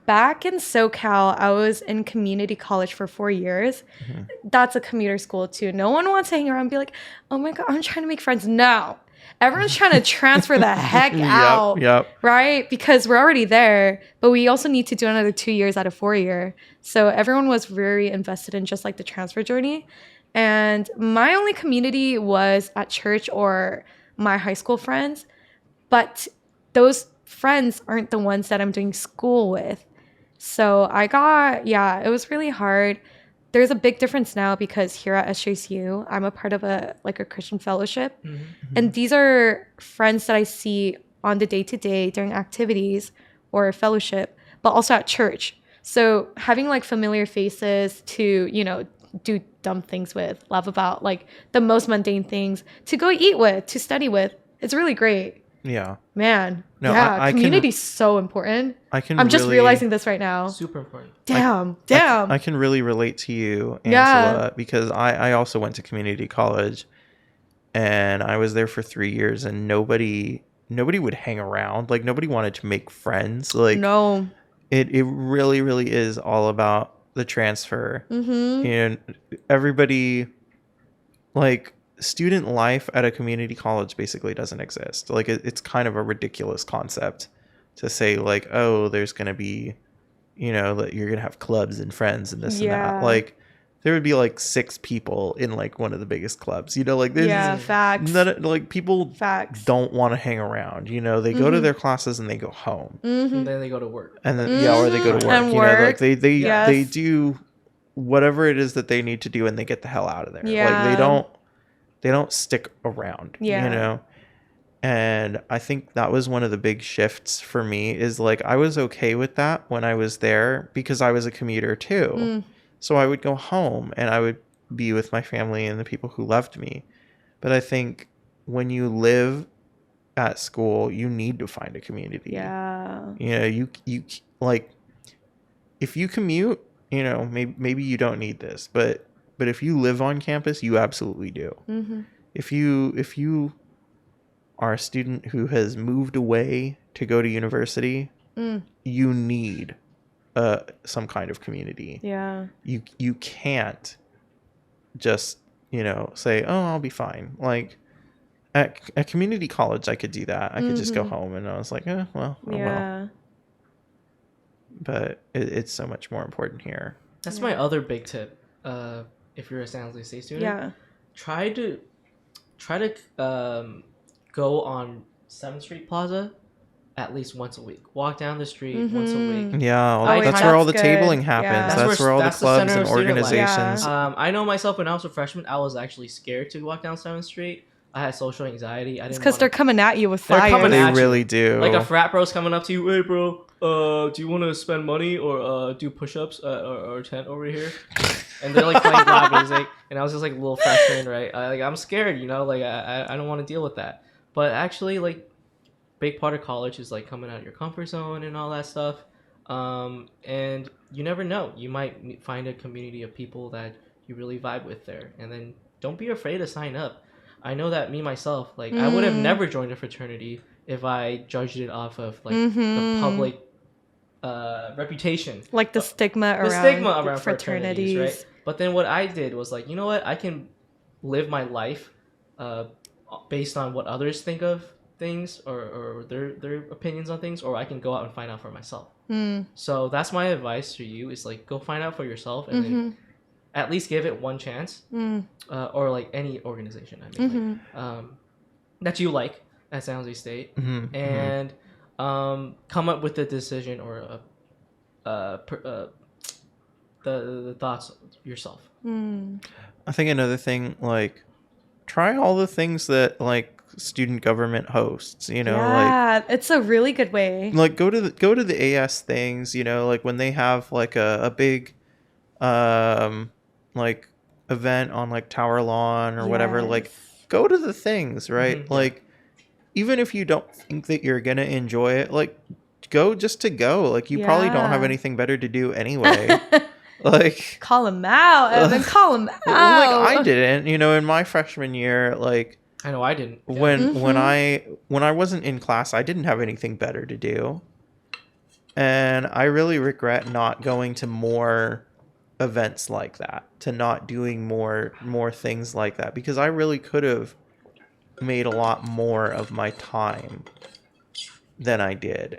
back in SoCal, I was in community college for 4 years. That's a commuter school too. No one wants to hang around and be like, oh my God, I'm trying to make friends. No. Everyone's trying to transfer the heck out, right? Because we're already there, but we also need to do another 2 years out of 4 year. So everyone was very invested in just like the transfer journey. And my only community was at church or my high school friends. But those friends aren't the ones that I'm doing school with. So it was really hard. There's a big difference now because here at SJSU, I'm a part of a Christian fellowship. And these are friends that I see on the day-to-day during activities or fellowship, but also at church. So having like familiar faces to, do dumb things with, laugh about like the most mundane things, to go eat with, to study with, it's really great. Yeah. Man. No, yeah. Community's so important. I'm just realizing this right now. Super important. Damn. I can really relate to you, Angela, because I also went to community college and I was there for 3 years and nobody would hang around. Like nobody wanted to make friends. Like no. It really, really is all about the transfer. And everybody, like, student life at a community college basically doesn't exist. Like it's kind of a ridiculous concept to say like, oh, there's going to be, that you're going to have clubs and friends and this and that. Like there would be like 6 people in like one of the biggest clubs, like there's facts. Like people don't want to hang around, they go to their classes and they go home and then they go to work and then or they go to work, and like they do whatever it is that they need to do and they get the hell out of there. Like they don't stick around, And I think that was one of the big shifts for me is like, I was okay with that when I was there because I was a commuter too. So I would go home and I would be with my family and the people who loved me. But I think when you live at school, you need to find a community. Yeah. You like, if you commute, maybe you don't need this, but if you live on campus, you absolutely do. If you are a student who has moved away to go to university, you need some kind of community. Yeah. You can't just, say, oh, I'll be fine. Like at community college, I could do that. I could just go home and I was like, well. But it's so much more important here. That's my other big tip. If you're a San Jose State student, try to go on 7th Street Plaza at least once a week. Walk down the street once a week. Yeah, that's where all the tabling happens. That's where all the clubs and organizations. I know myself when I was a freshman, I was actually scared to walk down 7th Street. I had social anxiety. It's because they're coming at you with fire. They really do. Like a frat bro's coming up to you, hey bro, do you want to spend money or do push-ups or tent over here? And they're like playing loud music, and I was just like a little freshman, right? I'm scared, like I don't want to deal with that. But actually, like, big part of college is like coming out of your comfort zone and all that stuff. And you never know, you might find a community of people that you really vibe with there, and then don't be afraid to sign up. I know that me myself, like I would have never joined a fraternity if I judged it off of like the public reputation, like the stigma around fraternities, right? But then what I did was like, you know what, I can live my life based on what others think of things or their opinions on things, or I can go out and find out for myself. So that's my advice to you, is like, go find out for yourself and then at least give it one chance. Or like any organization, that you like at San Jose State, and come up with a decision or the thoughts yourself. I think another thing, like, try all the things that like student government hosts, like it's a really good way. Like go to the AS things, like when they have like a big like event on like Tower Lawn or whatever, like go to the things, right? Like even if you don't think that you're gonna enjoy it, like go just to go. Like you probably don't have anything better to do anyway. Like, call him out, Evan. Call him out. Like I didn't, in my freshman year, like I know I didn't. When I wasn't in class, I didn't have anything better to do. And I really regret not going to more events like that, to not doing more things like that, because I really could have made a lot more of my time than I did.